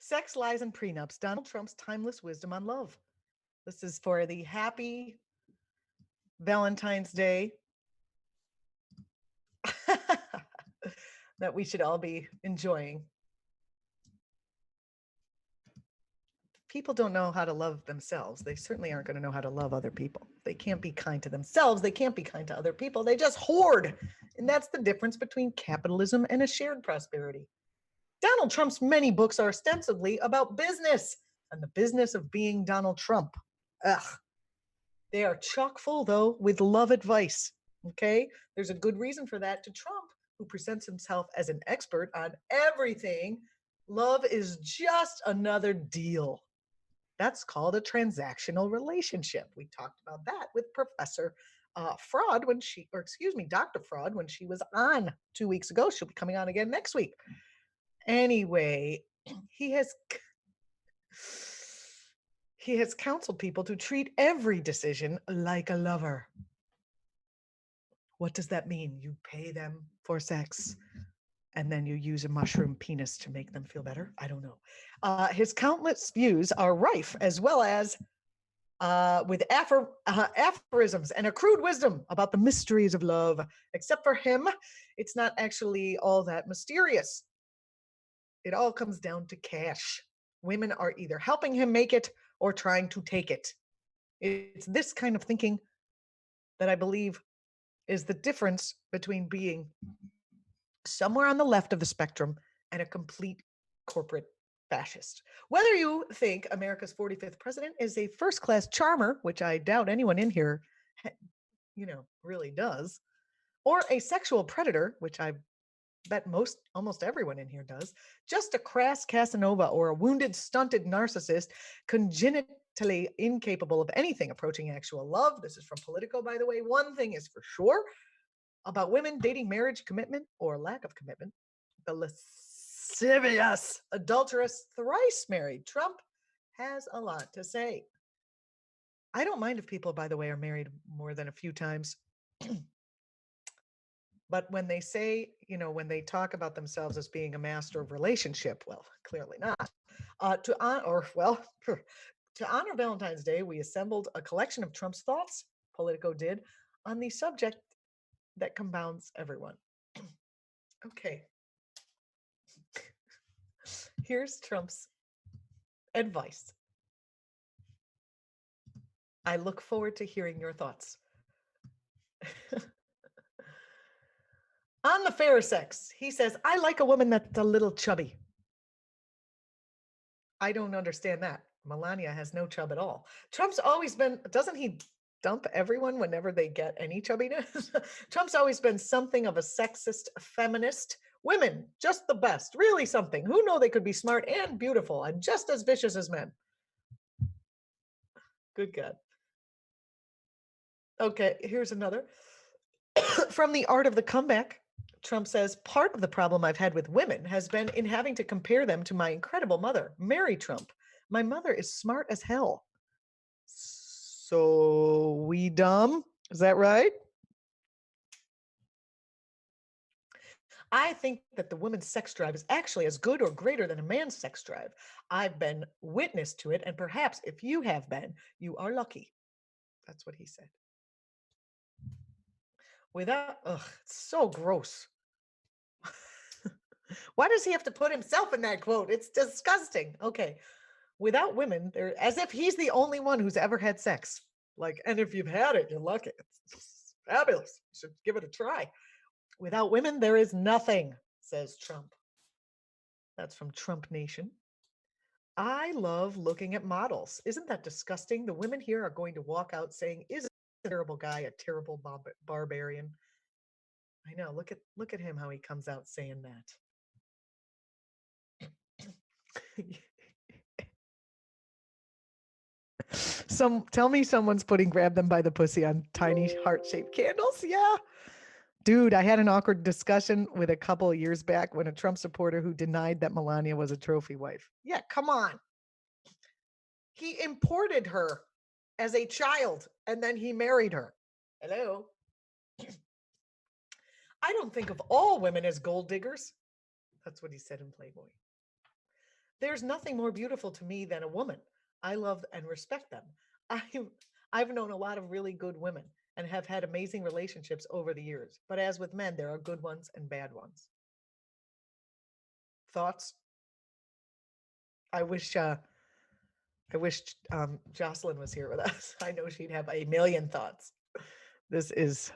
Sex, lies, and prenups. Donald Trump's timeless wisdom on love. This is for the happy Valentine's Day that we should all be enjoying. People don't know how to love themselves. They certainly aren't going to know how to love other people. They can't be kind to themselves. They can't be kind to other people. They just hoard. And that's the difference between capitalism and a shared prosperity. Donald Trump's many books are ostensibly about business and the business of being Donald Trump. Ugh. They are chock full, though, with love advice. Okay? There's a good reason for that to Trump, who presents himself as an expert on everything. Love is just another deal. That's called a transactional relationship. We talked about that with Professor Fraud when she, or excuse me, Dr. Fraud when she was on 2 weeks ago. She'll be coming on again next week. Anyway, he has he has counseled people to treat every decision like a lover. What does that mean? You pay them for sex and then you use a mushroom penis to make them feel better? I don't know. His countless views are rife, as well as with aphorisms and accrued wisdom about the mysteries of love. Except for him, it's not actually all that mysterious. It all comes down to cash. Women are either helping him make it or trying to take it. It's this kind of thinking that I believe is the difference between being somewhere on the left of the spectrum and a complete corporate fascist. Whether you think America's 45th president is a first class charmer, which I doubt anyone in here, really does, or a sexual predator, which I bet almost everyone in here does, just a crass Casanova or a wounded, stunted narcissist, congenitally incapable of anything approaching actual love. This is from Politico, by the way. One thing is for sure about women dating marriage, commitment, or lack of commitment. The lascivious, adulterous, thrice married Trump has a lot to say. I don't mind if people, by the way, are married more than a few times. But when they say, when they talk about themselves as being a master of relationship, well, clearly not. To honor Valentine's Day, we assembled a collection of Trump's thoughts, Politico did, on the subject that confounds everyone. Okay. Here's Trump's advice. I look forward to hearing your thoughts. On the fair sex, he says, I like a woman that's a little chubby. I don't understand that. Melania has no chub at all. Trump's always been, doesn't he dump everyone whenever they get any chubbiness? Trump's always been something of a sexist feminist. Women, just the best, really something. Who know they could be smart and beautiful and just as vicious as men? Good God. Okay, here's another. From The Art of the Comeback, Trump says, part of the problem I've had with women has been in having to compare them to my incredible mother, Mary Trump. My mother is smart as hell. So we dumb? Is that right? I think that the woman's sex drive is actually as good or greater than a man's sex drive. I've been witness to it, and perhaps if you have been, you are lucky. That's what he said. It's so gross. Why does he have to put himself in that quote? It's disgusting. Okay. Without women, as if he's the only one who's ever had sex. And if you've had it, you're lucky. It's fabulous. You should give it a try. Without women, there is nothing, says Trump. That's from Trump Nation. I love looking at models. Isn't that disgusting? The women here are going to walk out saying, "Is a terrible guy a terrible barbarian?" I know. Look at him how he comes out saying that. Tell me someone's putting grab them by the pussy on tiny heart-shaped candles. Yeah. Dude, I had an awkward discussion with a couple of years back when a Trump supporter who denied that Melania was a trophy wife. Yeah, come on. He imported her as a child and then he married her. Hello. I don't think of all women as gold diggers. That's what he said in Playboy. There's nothing more beautiful to me than a woman. I love and respect them. I I've known a lot of really good women and have had amazing relationships over the years. But as with men, there are good ones and bad ones. Thoughts? I wish Jocelyn was here with us. I know she'd have a million thoughts. This is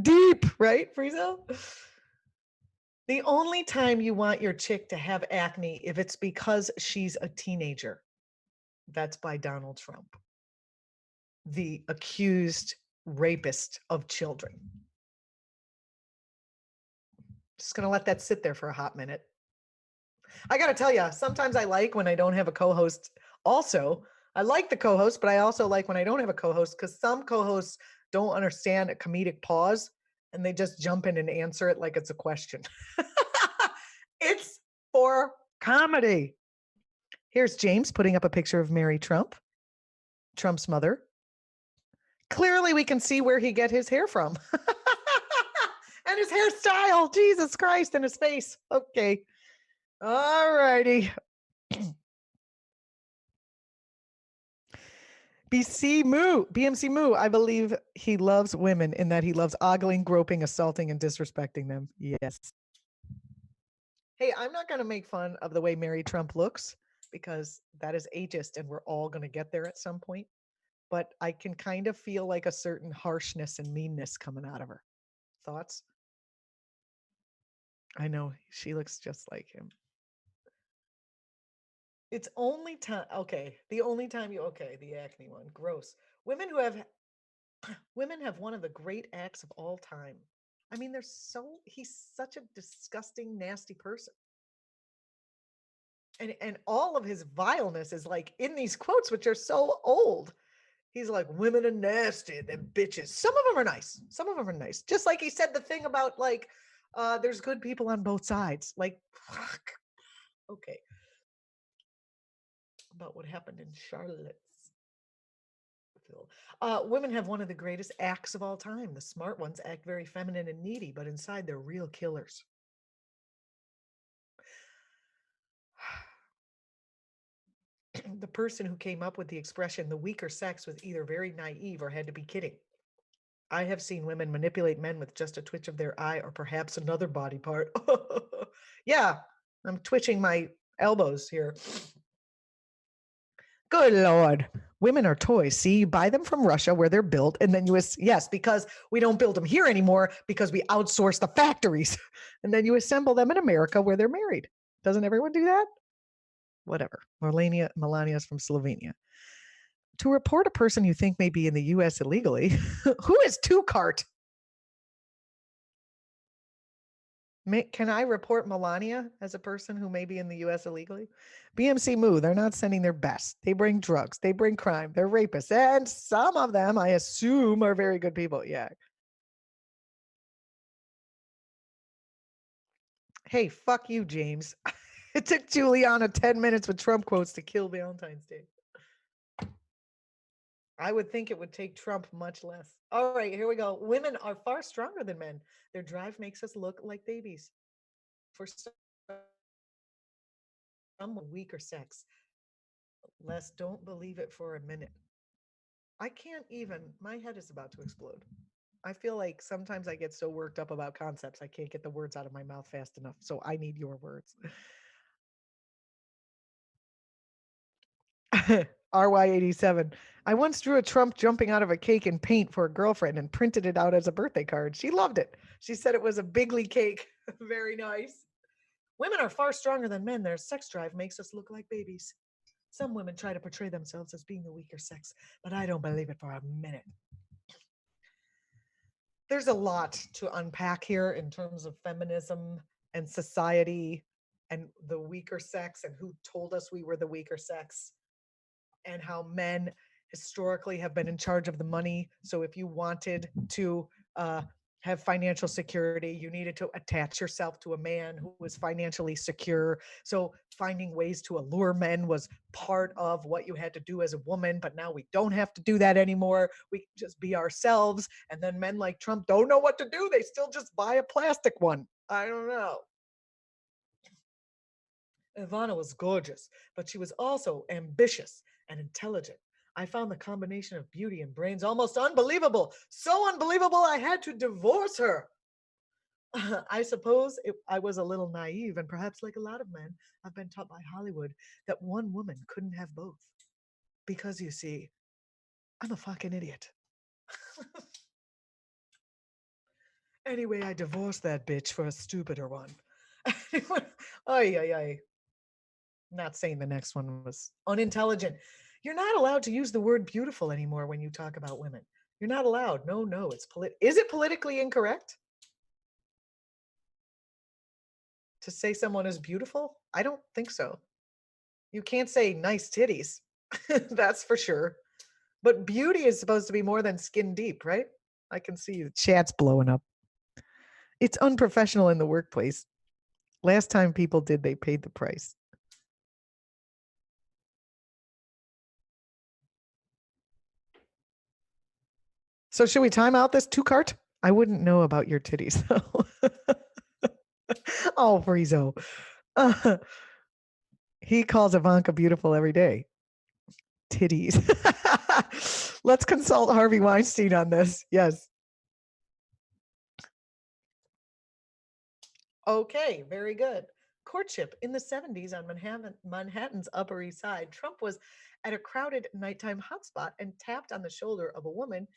deep, right, Frieza? The only time you want your chick to have acne if it's because she's a teenager. That's by Donald Trump, the accused rapist of children. Just going to let that sit there for a hot minute. I got to tell you, sometimes I like when I don't have a co host. Also, I like the co host, but I also like when I don't have a co host because some co hosts don't understand a comedic pause and they just jump in and answer it like it's a question. It's for comedy. Here's James putting up a picture of Mary Trump, Trump's mother. Clearly, we can see where he get his hair from. And his hairstyle, Jesus Christ, and his face. Okay. All righty. BMC Moo, I believe he loves women in that he loves ogling, groping, assaulting, and disrespecting them. Yes. Hey, I'm not going to make fun of the way Mary Trump looks because that is ageist and we're all going to get there at some point. But I can kind of feel like a certain harshness and meanness coming out of her. Thoughts? I know she looks just like him. It's only time. Okay, the only time you the acne one. Gross. Women have one of the great acts of all time. I mean, he's such a disgusting, nasty person. And all of his vileness is like in these quotes, which are so old. He's like, women are nasty, they're bitches. Some of them are nice. Some of them are nice. Just like he said the thing about like, there's good people on both sides. Like, fuck. Okay. About what happened in Charlottesville. Women have one of the greatest acts of all time. The smart ones act very feminine and needy, but inside they're real killers. The person who came up with the expression the weaker sex was either very naive or had to be kidding. I have seen women manipulate men with just a twitch of their eye or perhaps another body part. Yeah, I'm twitching my elbows here. Good Lord. Women are toys. See, you buy them from Russia where they're built, and then yes, because we don't build them here anymore because we outsource the factories. And then you assemble them in America where they're married. Doesn't everyone do that? Whatever. Melania is from Slovenia. To report a person you think may be in the U.S. illegally, who is Two Cart? Can I report Melania as a person who may be in the U.S. illegally? BMC Moo, they're not sending their best. They bring drugs. They bring crime. They're rapists. And some of them, I assume, are very good people. Yeah. Hey, fuck you, James. It took Julianna 10 minutes with Trump quotes to kill Valentine's Day. I would think it would take Trump much less. All right, here we go. Women are far stronger than men. Their drive makes us look like babies. For some weaker sex, Les, don't believe it for a minute. I can't even, my head is about to explode. I feel like sometimes I get so worked up about concepts, I can't get the words out of my mouth fast enough. So I need your words. RY87. I once drew a Trump jumping out of a cake in paint for a girlfriend and printed it out as a birthday card. She loved it. She said it was a bigly cake. Very nice. Women are far stronger than men. Their sex drive makes us look like babies. Some women try to portray themselves as being the weaker sex, but I don't believe it for a minute. There's a lot to unpack here in terms of feminism and society and the weaker sex and who told us we were the weaker sex and how men historically have been in charge of the money. So if you wanted to have financial security, you needed to attach yourself to a man who was financially secure. So finding ways to allure men was part of what you had to do as a woman, but now we don't have to do that anymore. We can just be ourselves. And then men like Trump don't know what to do. They still just buy a plastic one. I don't know. Ivana was gorgeous, but she was also ambitious and intelligent. I found the combination of beauty and brains almost unbelievable. So unbelievable, I had to divorce her. I suppose I was a little naive, and perhaps like a lot of men, I've been taught by Hollywood that one woman couldn't have both. Because you see, I'm a fucking idiot. Anyway, I divorced that bitch for a stupider one. Ay, ay, ay. Not saying the next one was unintelligent. You're not allowed to use the word beautiful anymore when you talk about women. You're not allowed. No, no, it's Is it politically incorrect to say someone is beautiful? I don't think so. You can't say nice titties. That's for sure. But beauty is supposed to be more than skin deep, right? I can see the chat's blowing up. It's unprofessional in the workplace. Last time people did, they paid the price. So should we time out this two cart? I wouldn't know about your titties though. Oh, Frizo. Uh, he calls Ivanka beautiful every day. Titties. Let's consult Harvey Weinstein on this. Yes. Okay, very good. Courtship in the 70s on Manhattan's Upper East Side. Trump was at a crowded nighttime hotspot and tapped on the shoulder of a woman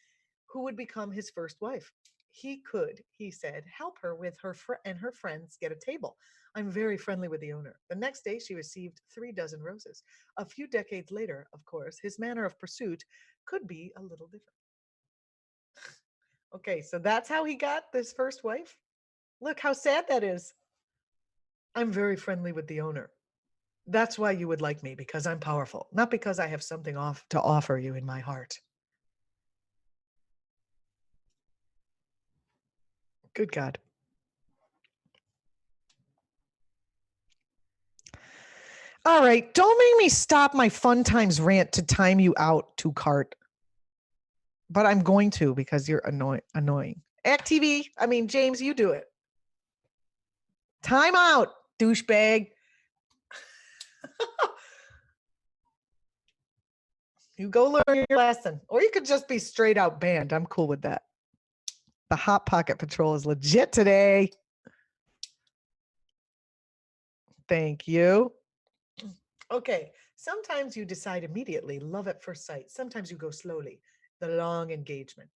who would become his first wife. He could, he said, help her with and her friends get a table. I'm very friendly with the owner. The next day, she received 3 dozen roses. A few decades later, of course, his manner of pursuit could be a little different. Okay, so that's how he got this first wife. Look how sad that is. I'm very friendly with the owner. That's why you would like me, because I'm powerful, not because I have something off to offer you in my heart. Good God. All right, don't make me stop my fun times rant to time you out, to cart. But I'm going to because you're annoying. Act.tv, I mean, James, you do it. Time out, douchebag. You go learn your lesson. Or you could just be straight out banned. I'm cool with that. The Hot Pocket Patrol is legit today. Thank you. Okay, sometimes you decide immediately, love at first sight. Sometimes you go slowly, the long engagement.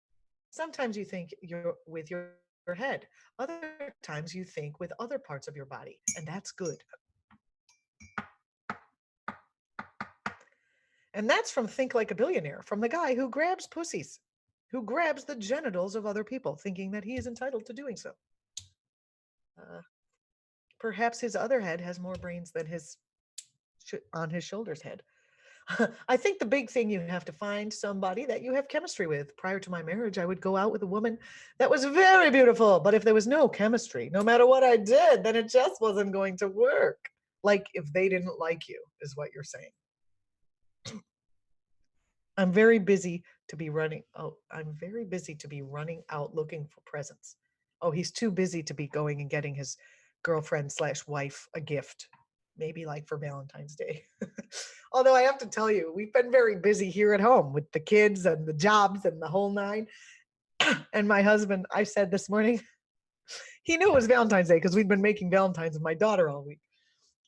Sometimes you think you're with your head. Other times you think with other parts of your body, and that's good. And that's from Think Like a Billionaire, from the guy who grabs pussies, who grabs the genitals of other people, thinking that he is entitled to doing so. Uh, Perhaps his other head has more brains than his on his shoulders head. I think the big thing, you have to find somebody that you have chemistry with. Prior to my marriage, I would go out with a woman that was very beautiful, but if there was no chemistry, no matter what I did, then it just wasn't going to work. Like if they didn't like you, is what you're saying. I'm very busy to be running. Oh, I'm very busy to be running out looking for presents. Oh, he's too busy to be going and getting his girlfriend slash wife a gift. Maybe like for Valentine's Day. Although I have to tell you, we've been very busy here at home with the kids and the jobs and the whole nine. And my husband, I said this morning, he knew it was Valentine's Day because we'd been making Valentines with my daughter all week.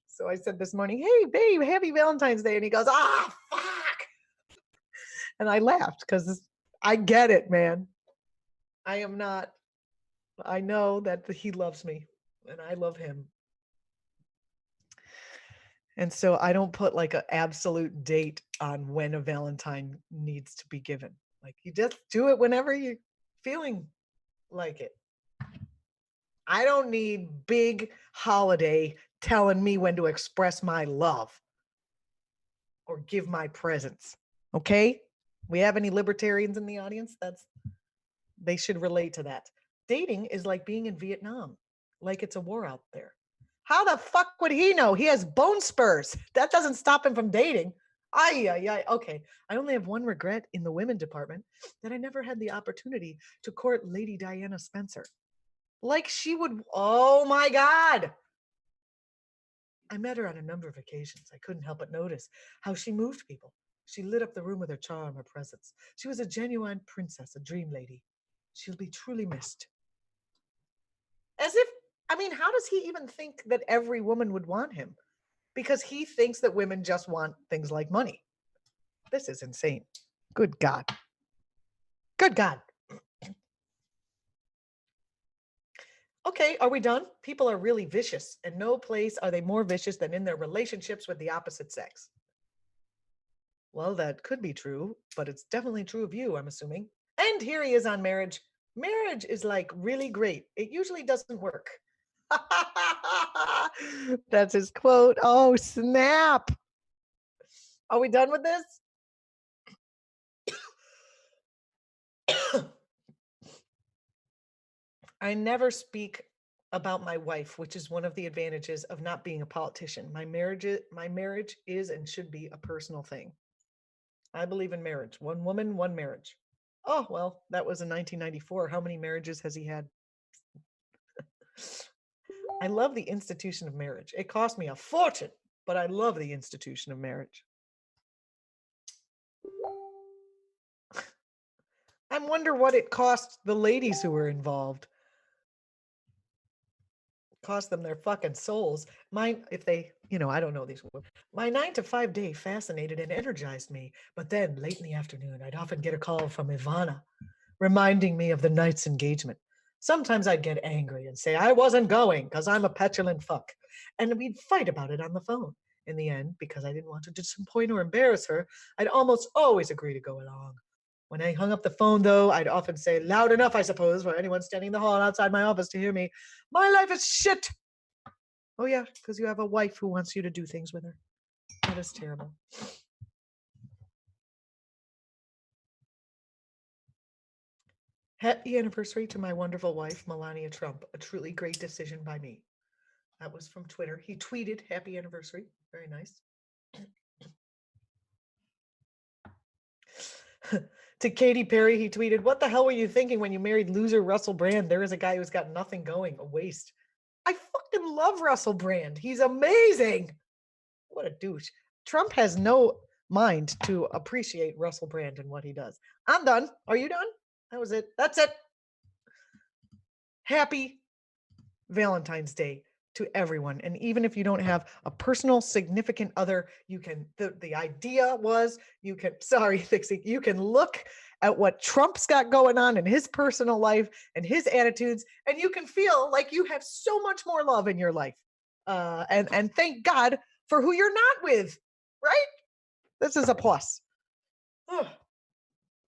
So I said this morning, hey, babe, happy Valentine's Day. And he goes, ah, fuck. And I laughed because I get it, man. I am not, I know that he loves me and I love him. And so I don't put like an absolute date on when a Valentine needs to be given. Like you just do it whenever you're feeling like it. I don't need big holiday telling me when to express my love or give my presents. Okay? We have any libertarians in the audience? They should relate to that. Dating is like being in Vietnam, like it's a war out there. How the fuck would he know? He has bone spurs. That doesn't stop him from dating. Ay, ay, ay. Okay. I only have one regret in the women department, that I never had the opportunity to court Lady Diana Spencer. Like she would, oh my God. I met her on a number of occasions. I couldn't help but notice how she moved people. She lit up the room with her charm, her presence. She was a genuine princess, a dream lady. She'll be truly missed. As if, I mean, how does he even think that every woman would want him? Because he thinks that women just want things like money. This is insane. Good God. Good God. Okay, are we done? People are really vicious, and no place are they more vicious than in their relationships with the opposite sex. Well, that could be true, but it's definitely true of you, I'm assuming. And here he is on marriage. Marriage is like really great. It usually doesn't work. That's his quote. Oh, snap. Are we done with this? I never speak about my wife, which is one of the advantages of not being a politician. My marriage is and should be a personal thing. I believe in marriage. One woman, one marriage. Oh, well, that was in 1994. How many marriages has he had? I love the institution of marriage. It cost me a fortune, but I love the institution of marriage. I wonder what it cost the ladies who were involved. Cost them their fucking souls. Mine, if they, I don't know these women. My 9 to 5 day fascinated and energized me. But then late in the afternoon, I'd often get a call from Ivana reminding me of the night's engagement. Sometimes I'd get angry and say I wasn't going because I'm a petulant fuck. And we'd fight about it on the phone. In the end, because I didn't want to disappoint or embarrass her, I'd almost always agree to go along. When I hung up the phone, though, I'd often say, loud enough, I suppose, for anyone standing in the hall outside my office to hear me, my life is shit. Oh, yeah, because you have a wife who wants you to do things with her. That is terrible. Happy anniversary to my wonderful wife, Melania Trump. A truly great decision by me. That was from Twitter. He tweeted happy anniversary. Very nice. To Katy Perry, he tweeted, what the hell were you thinking when you married loser Russell Brand? There is a guy who's got nothing going, a waste. I fucking love Russell Brand. He's amazing. What a douche. Trump has no mind to appreciate Russell Brand and what he does. I'm done. Are you done? That was it. That's it. Happy Valentine's Day to everyone. And even if you don't have a personal significant other, you can, the idea was you can, sorry, Fixie, you can look at what Trump's got going on in his personal life and his attitudes, and you can feel like you have so much more love in your life. And thank God for who you're not with, right? This is a plus.